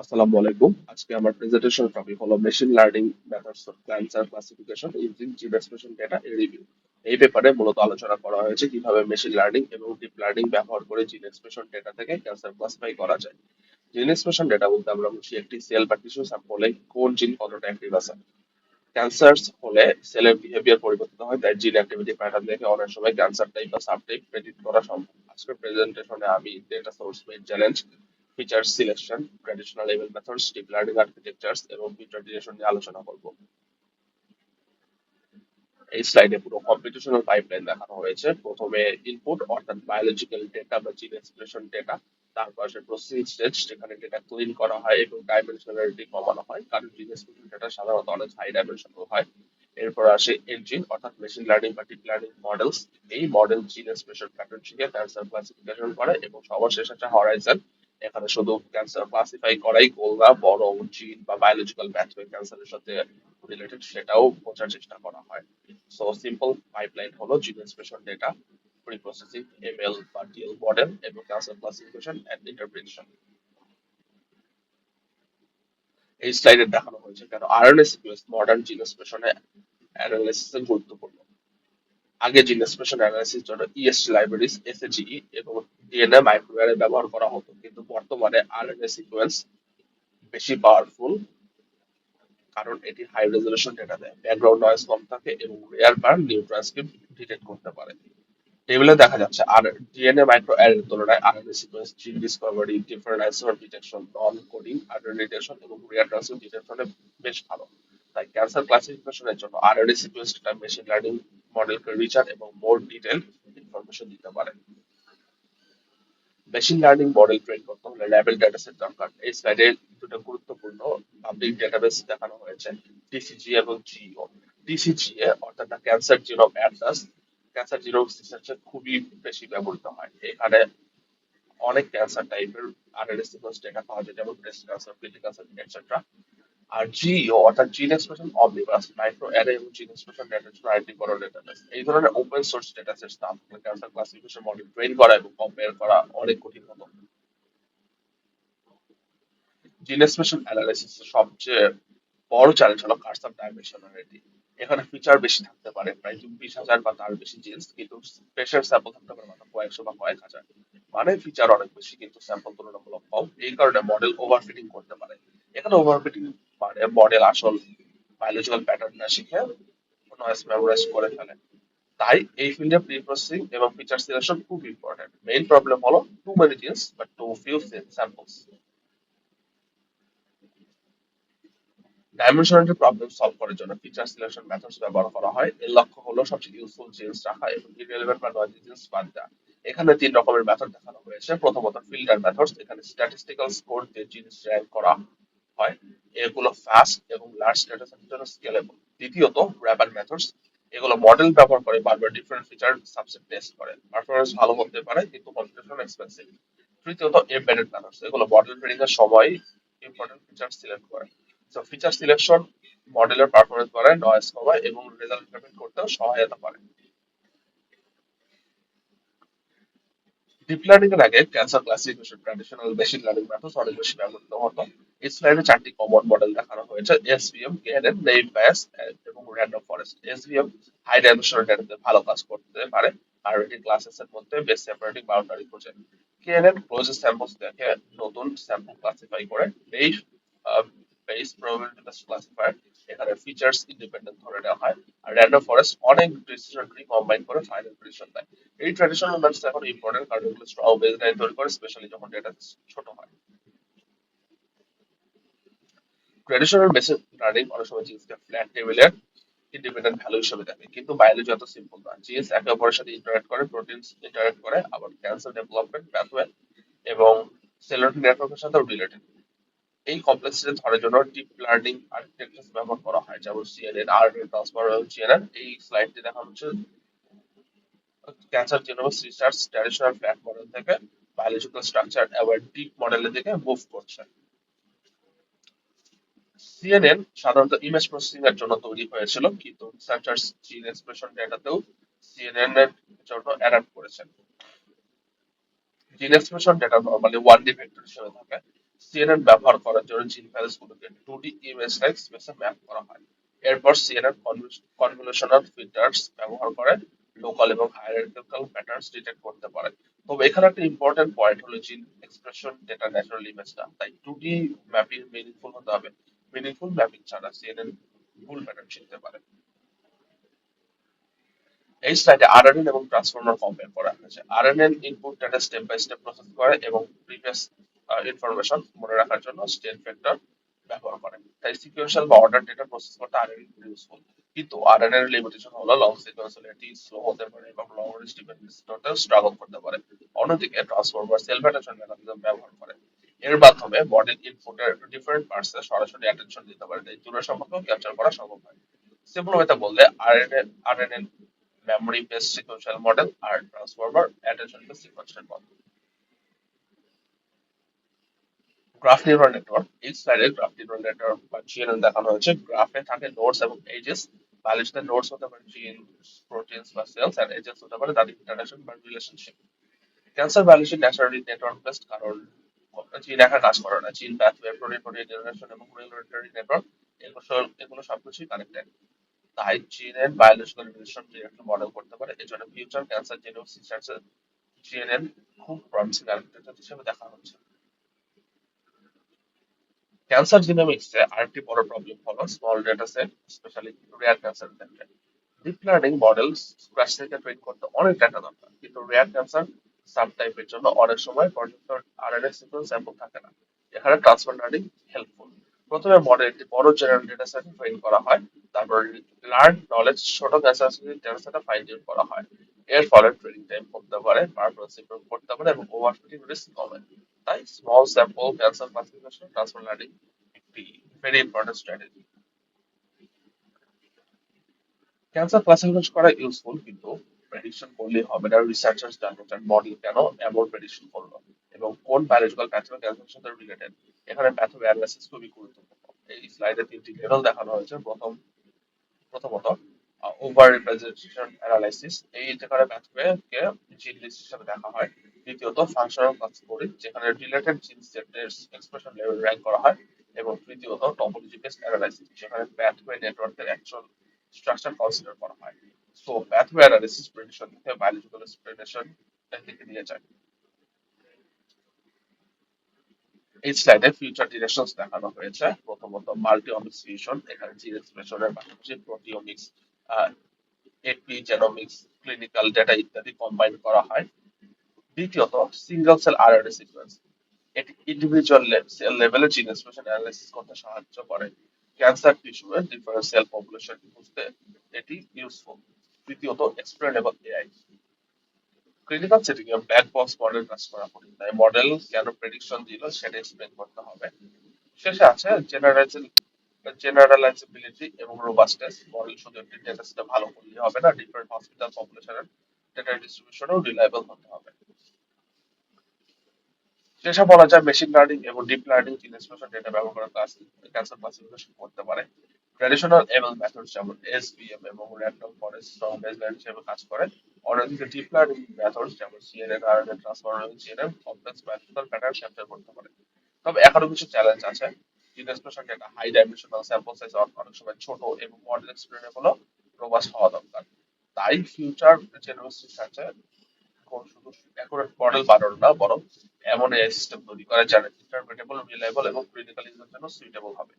আসসালামু আলাইকুম। আজকে আমার প্রেজেন্টেশন টপিক হলো machine learning methods for cancer classification using জিন এক্সপ্রেশন ডেটা এ রিভিউ। এই ব্যাপারে মূলত আলোচনা করা হয়েছে কিভাবে মেশিন লার্নিং এবং ডিপ লার্নিং ব্যবহার করে জিন এক্সপ্রেশন ডেটা থেকে ক্যান্সার ক্লাসিফাই করা যায়। জিন এক্সপ্রেশন ডেটা বলতে আমরা বুঝি একটি সেল বা টিস্যু স্যাম্পলে কোন জিন কতটা অ্যাক্টিভ আছে। ক্যান্সার হলে সেলের বিহেভিয়ার পরিবর্তিত হয়, তাই জিন অ্যাক্টিভিটি প্যাটার্ন দেখে অনেক সময় ক্যান্সার টাইপ বা সাবটাইপ প্রেডিক্ট করা সম্ভব। আজকের প্রেজেন্টেশনে আমি data source made challenge, feature selection, traditional ML methods, deep learning architectures এবং ফিচার ডিরেকশন নিয়ে আলোচনা করব। এই স্লাইডে পুরো কম্পিটিশনাল পাইপলাইন দেখানো হয়েছে। প্রথমে ইনপুট অর্থাৎ বায়োলজিক্যাল ডেটা বা জিন এক্সপ্রেশন ডেটা, তারপর আসে প্রসেসিং স্টেজ যেখানে ডেটা ক্লিন করা হয় এবং ডাইমেনশনালিটি কমানো হয়, কারণ জিন এক্সপ্রেশন ডেটা সাধারণত অনেক হাই ডাইমেনশনাল হয়। এরপর আসে ইঞ্জিন অর্থাৎ মেশিন লার্নিং বা ডিপ লার্নিং মডেলস। এই মডেল জিন এক্সপ্রেশন প্যাটার্ন শিখে ক্যান্সার ক্লাসিফিকেশন করে, এবং সবার শেষে আছে হরাইজন। এখানে শুধু ক্যান্সার ক্লাসিফাই করাই গোল না, বরং জিন বা বায়োলজিক্যাল প্যাথওয়ে ক্যান্সারের সাথে রিলেটেড সেটাও বোঝার চেষ্টা করা হয়। সো সিম্পল পাইপলাইন হলো জিন expression data, pre processing, ML বা ডিএল মডেল এবং ক্যান্সার ক্লাসিফিকেশন এন্ড ইন্টারপ্রিটেশন। এই স্লাইডে দেখানো হয়েছে কেন আরএনএ সিকোয়েন্স মডার্ন জিন এক্সপ্রেশনে অ্যানালিসিসে গুরুত্বপূর্ণ। আগে জিন এক্সপ্রেশন অ্যানালিসিস জন্য ইএসটি লাইব্রেরিজ, এসএজিই এবং ডিএনএ মাইক্রোআরএ ব্যবহার করা হতো, কিন্তু বর্তমানে আরএনএ সিকোয়েন্স বেশি পাওয়ারফুল, কারণ এটি হাই রেজলিউশন ডেটা দেয়, ব্যাকগ্রাউন্ড নয়েজ কম থাকে এবং রেয়ার বা নিউ ট্রান্সক্রিপ্ট ডিটেক্ট করতে পারে। টেবিলে দেখা যাচ্ছে আর ডিএনএ মাইক্রো অ্যারের তুলনায় আরএনএ সিকোয়েন্স জিন ডিসকভারি, ডিফারেন্ট আইসোমার ডিটেকশন, নন কোডিং আরএনএ ডিটেকশন এবং রিয়ার ট্রান্সক্রিপ্ট ডিটেকশনে বেশ ভালো। তাই ক্যান্সার ক্লাসিফিকেশনের জন্য আরএনএ সিকোয়েন্সটা মেশিন লার্নিং মডেলকে রিচার এবং মোর ডিটেইলড ইনফরমেশন দিতে পারে। মেশিন লার্নিং মডেল ট্রেন করতে হলে ল্যাবেল ডেটাসেট দরকার। এই স্লাইডে দুটো গুরুত্বপূর্ণ পাবলিক ডেটাবেস দেখানো হয়েছে, টিসিজি এবং জিও। টিসিজিএ অর্থাৎ the cancer genome atlas cancer genome রিসার্চে খুবই বেশি ব্যবহৃত হয়। এখানে অনেক ক্যান্সার টাইপের আরএনএ সিকোয়েন্স ডেটা পাওয়া যায়, যেমন ব্রেস্ট ক্যান্সার, পেনিক ক্যান্সার, এটসেট্রা। আর জিও অর্থাৎ gene expression omnibus micro array এবং জিন এক্সপ্রেশন ডেটা আইডি বড় ডেটাবেস। এই ধরনের ওপেন সোর্স ডেটা সেট না থাকলে ক্যান্সার ক্লাসিফিকেশন মডেল ট্রেন করা এবং কম্পেয়ার করা অনেক কঠিন হতো। জিন এক্সপ্রেশন অ্যানালাইসিস সবচেয়ে বড় চ্যালেঞ্জ হলো কার্সর ডাইমেনশনালিটি। এখানে ফিচার বেশি থাকতে পারে, প্রায় 20,000 বা তার বেশি জিন্স, কিন্তু পেশেন্ট স্যাম্পল থাকতে পারে মাত্র কয়েকশো বা কয়েক হাজার। মানে ফিচার অনেক বেশি কিন্তু স্যাম্পল তুলনামূলক কম, এই কারণে মডেল ওভারফিটিং করতে পারে। এখানে ওভারফিটিং মানে মডেল আসল বায়োলজিক্যাল প্যাটার্ন না শিখে নয়েজ মেমোরাইজ করে ফেলে। তাই এই ফিল্ডে প্রি প্রসেসিং এবং ফিচার সিলেকশন খুব ইম্পর্টেন্ট। মেইন প্রবলেম হলো too many genes but too few samples. Dimensionality problem solve করার জন্য ফিচার সিলেকশন মেথডস ব্যবহার করা হয়। এর লক্ষ্য হলো সবচেয়ে ইউজফুল জিনিস রাখা এবং ইররিলেভেন্ট বা নয়েজি জিনিস বাদ দেওয়া। এখানে তিন রকমের মেথড দেখানো হয়েছে। প্রথমত ফিল্টার মেথডস, এখানে স্ট্যাটিস্টিক্যাল স্কোর দিয়ে জিনিস র্যাঙ্ক করা হয়। এগুলো ফাস্ট এবং লার্জ ডেটা সেটের জন্য স্কেলেবল। দ্বিতীয়ত র্যাপার মেথডস, এগুলো মডেল ব্যবহার করে বারবার ডিফারেন্ট ফিচার সাবসেট টেস্ট করে, পারফরমেন্স ভালো হতে পারে কিন্তু কম্পিউটেশন এক্সপেন্সিভ। তৃতীয়ত এমবেডেড মেথডস, এগুলো মডেল ট্রেনিং এর সময় ইম্পর্টেন্ট ফিচার সিলেক্ট করে। তো ফিচার সিলেকশন মডেলের পারফরমেন্স বাড়ায়, নয়েজ কমায় এবং রেজাল্ট ইন্টারপ্রেট করতেও সহায়তা করে। ডিপ লার্নিং এর আগে cancer classification traditional machine learning methods অনেক বেশি ব্যবহৃত হতো। এই স্লাইডে চারটি কমন মডেল দেখানো হয়েছে, এসভিএম, কেএনএন, নেইভ বায়াস এবং র্যান্ডম ফরেস্ট। এসভিএম হাই ডাইমেনশনাল ডেটাতে ভালো কাজ করতে পারে, আর এটি ক্লাসেস এর মধ্যে বেস্ট সেপারেটিং বাউন্ডারি খোঁজে। কেএনএন ক্লোজেস্ট স্যাম্পলস দেখে নতুন স্যাম্পল ক্লাসিফাই করে। Naive base probability based classifier, এখানে ফিচার্স ইন্ডিপেন্ডেন্ট ধরে নেওয়া হয়। আর র্যান্ডম ফরেস্ট অনেক ডিসিশন ট্রি কম্বাইন করে ফাইনাল প্রেডিকশন দেয়। এই ট্র্যাডিশনাল মেথডস এখন ইম্পর্টেন্ট, কারণ এগুলো স্ট্রং বেসলাইন তৈরি করে, স্পেশালি যখন ডেটা ছোট হয়। ট্র্যাডিশনাল মেশিন লার্নিং অনেক সময় জিনিসকে ফ্ল্যাট টেবিলের ইন্ডিপেন্ডেন্ট ভ্যালু হিসেবে দেখে, কিন্তু বায়োলজি এত সিম্পল না। জিনিস একে অপরের সাথে ইন্টারঅ্যাক্ট করে, প্রোটিনস ইন্টারঅ্যাক্ট করে, আবার ক্যান্সার ডেভেলপমেন্ট প্যাথওয়ে এবং সেলুলার নেটওয়ার্কের সাথেও রিলেটেড। এই কমপ্লেক্সিটি ধরার জন্য ডিপ লার্নিং আর্কিটেকচার ব্যবহার করা হয়, যেমন সিএনএন, আরএনএ ট্রান্সফার এবং জিএনএন। এই স্লাইডটি দেখা হচ্ছে cancer genomics research traditional flat model থেকে বায়োলজিক্যাল স্ট্রাকচার আবার ডিপ মডেলের দিকে মুভ করছে। সিএনএন সাধারণত ইমেজ প্রসেসিং এর জন্য তৈরি হয়েছিল, কিন্তু রিসার্চার্স জিন এক্সপ্রেশন ডেটাতেও সিএনএন এর জন্য অ্যাডাপ্ট করেছেন। জিন expression data normally one D vector হিসেবে থাকে, সিএনএন ব্যবহার করার জন্য জিন ভ্যালুস গুলোকে 2D ইমেজ লাইক স্পেসে ম্যাপ করা হয়। এরপর সিএনএন কনভলিউশনাল ফিল্টার্স ব্যবহার করে লোকাল এবং হায়ারার্কিক্যাল প্যাটার্নস ডিটেক্ট করতে পারে। তবে এখানে একটা ইম্পর্টেন্ট পয়েন্ট হলো জিন এক্সপ্রেশন ডেটা ন্যাচারাল ইমেজ না, তাই 2D ম্যাপিং মিনিংফুল হতে হবে। মিনিংফুল ম্যাপিং ছাড়া সিএনএন ভুল প্যাটার্ন চিনতে পারে। এই স্লাইডে আরএনএন এবং ট্রান্সফর্মার কম্পেয়ার করা হয়েছে। RNN input data step by step process করে এবং প্রিভিয়াস ইনফরমেশন মনে রাখার জন্য স্টেট ভেক্টর ব্যবহার করে। তাই সিকুয়েন্সিয়াল বা অর্ডার ডেটা প্রসেস করতে আরএনএন ইউজফুল। কিন্তু আরএনএন এর লিমিটেশন হলো লং সিকুয়েন্সিয়াল, এটি স্লো হতে পারে এবং লং রেঞ্জ ডিপেন্ডেন্সিতে স্ট্রাগল করতে পারে। অন্যদিকে ট্রান্সফর্মার সেল ভ্যারিয়েশন মেকানিজম ব্যবহার করে। এর মাধ্যমে মডেল ইনপুটের ডিফারেন্ট পার্টসে সরাসরি অ্যাটেনশন দিতে পারে, তাই দূরের সম্পর্ক ক্যাপচার করা সম্ভব হয়। সিম্পল ওয়েতে বললে RNN memory based sequential model আর transformer attention based sequential model। Graph neural network, এই স্লাইডে গ্রাফ নিউরাল নেটওয়ার্ক বা জিএনএন দেখানো হয়েছে। গ্রাফে থাকে নোডস এবং এজেস। বায়োলজিতে নোডস হতে পারে জিনস, প্রোটিনস বা সেলস, আর এজেস হতে পারে তাদের ইন্টারাকশন বা relationship. Cancer biology naturally network based, কারণ জিন একা কাজ করে না, জিন প্যাথওয়ে, প্রোটিন প্রোটিন জেনারেশন এবং রেগুলেটরি নেটওয়ার্ক, এগুলো সবকিছুই কানেক্টেড। তাই জিনের বায়োলজিক্যাল রিলেশন ডিরেক্টলি মডেল করতে পারে। এজন্য ফিউচার ক্যান্সার জেনোম রিসার্চে জিএনএন খুব প্রমিসিং আর্কিটেকচার হিসেবে দেখা হচ্ছে। ক্যান্সার জিনোমিক্সে আরেকটি বড় প্রবলেম হলো small data set, specially rare cancer ক্ষেত্রে। ডিপ লার্নিং মডেল স্ক্র্যাচ থেকে ট্রেন করতে অনেক ডেটা দরকার, কিন্তু রেয়ার ক্যান্সার সাবটাইপের জন্য অনেক সময় পর্যাপ্ত আরএনএ সিকোয়েন্স স্যাম্পল থাকে না। এখানে ট্রান্সফার লার্নিং হেল্পফুল। প্রথমে মডেল একটি বড় জেনারেল ডেটা সেটে ট্রেন করা হয়, তারপর লার্ন নলেজ ছোট ক্যান্সার ডেটা সেটে ফাইন টিউন করা হয়। এর ফলে ট্রেনিং টাইম কমতে পারে, পারফরমেন্স ইমপ্রুভ করতে পারে এবং ওভারফিটিং রিস্ক কমে। তাই small sample cancer classification transfer learning একটি very important strategy. Cancer classification করা ইউজফুল, কিন্তু প্রেডিকশন করলে হবে না। রিসার্চার্স জানতে চান মডেল কেন এমন প্রেডিকশন করলো এবং কোন বায়োলজিক্যাল প্যাথোজেন ক্যান্সারের সাথে রিলেটেড। এখানে প্যাথো অ্যানালাইসিস খুবই গুরুত্বপূর্ণ। এই স্লাইডে তিনটি লেভেল দেখানো হয়েছে। প্রথমত ওভার রিপ্রেজেন্টেশন অ্যানালাইসিস, এই যেখানে প্যাথওয়ে কে জিন লিস্ট হিসেবে দেখা হয়। দ্বিতীয়ত ফাংশনাল ক্লাসিফাই, যেখানে রিলেটেড জিন সেটের এক্সপ্রেশন লেভেল র‍্যাঙ্ক করা হয়। এবং তৃতীয়ত টপোলজি বেসড অ্যানালাইসিস, যেখানে প্যাথওয়ে নেটওয়ার্কের অ্যাকচুয়াল স্ট্রাকচার কনসিডার করা হয়। সো প্যাথওয়ে অ্যানালাইসিস প্রেডিকশন থেকে বায়োলজিক্যাল এক্সপ্লেনেশন দিকে নিয়ে যায়। এই স্লাইডে ফিউচার ডিরেকশনস দেখানো হয়েছে। প্রথমত মাল্টি-অমিক্স ফিউশন, এখানে জিন এক্সপ্রেশনের পাশাপাশি প্রোটিওমিক্স, এপিজেনোমিক্স, ক্লিনিক্যাল ডেটা ইত্যাদি কম্বাইন করা হয়। দ্বিতীয়ত সিঙ্গেল সেল আরএনএ সিকোয়েন্স, এটি ইন্ডিভিজুয়াল সেল লেভেলে জিন এক্সপ্রেশন অ্যানালাইসিস করতে সাহায্য করে। ক্যান্সার টিস্যুয়ে ডিফারেন্ট সেল পপুলেশন বুঝতে এটি ইউজফুল। তৃতীয়ত এক্সপ্লেনেবল এআই, ক্লিনিক্যাল সেটিং এ ব্ল্যাক বক্স মডেল কাজ করা কঠিন, তাই মডেল কেন প্রেডিকশন দিল সেটা এক্সপ্লেন করতে হবে। শেষে আছে জেনারেলাইজেবিলিটি এবং রোবাস্টনেস, মডেল শুধু একটি ডেটা সেটে ভালো করলে হবে না, ডিফারেন্ট হসপিটাল পপুলেশনের ডেটা ডিস্ট্রিবিউশনও রিলায়েবল হতে হবে। শেষে বলা যায় মেশিন লার্নিং এবং ডিপ লার্নিং জিন এক্সপ্রেশন ডেটা ব্যবহার করে ক্যান্সার ক্লাসিফিকেশন করতে পারে। ট্র্যাডিশনাল এমএল মেথডস যেমন এসভিএম এবং র্যান্ডম ফরেস্ট বেসলাইন হিসেবে কাজ করে। অন্যদিকে ডিপ লার্নিং মেথডস যেমন CNN, RNN, transformer, GNM complex mathematical pattern capture করতে পারে। তবে এখনো কিছু চ্যালেঞ্জ আছে। Gene expression data high dimensional, sample size অনেক সময় ছোট এবং মডেল এক্সপ্লেনেবল রোবাস্ট হওয়া দরকার। তাই ফিউচার জেনোমিক্স রিসার্চে শুধু অ্যাকুরেট মডেল বানানো না, বরং এমন এআই সিস্টেম তৈরি করা যারা ইন্টারপ্রেটেবল, রিলায়েবল এবং ক্লিনিক্যাল ইউজের জন্য সুইটেবল হবে।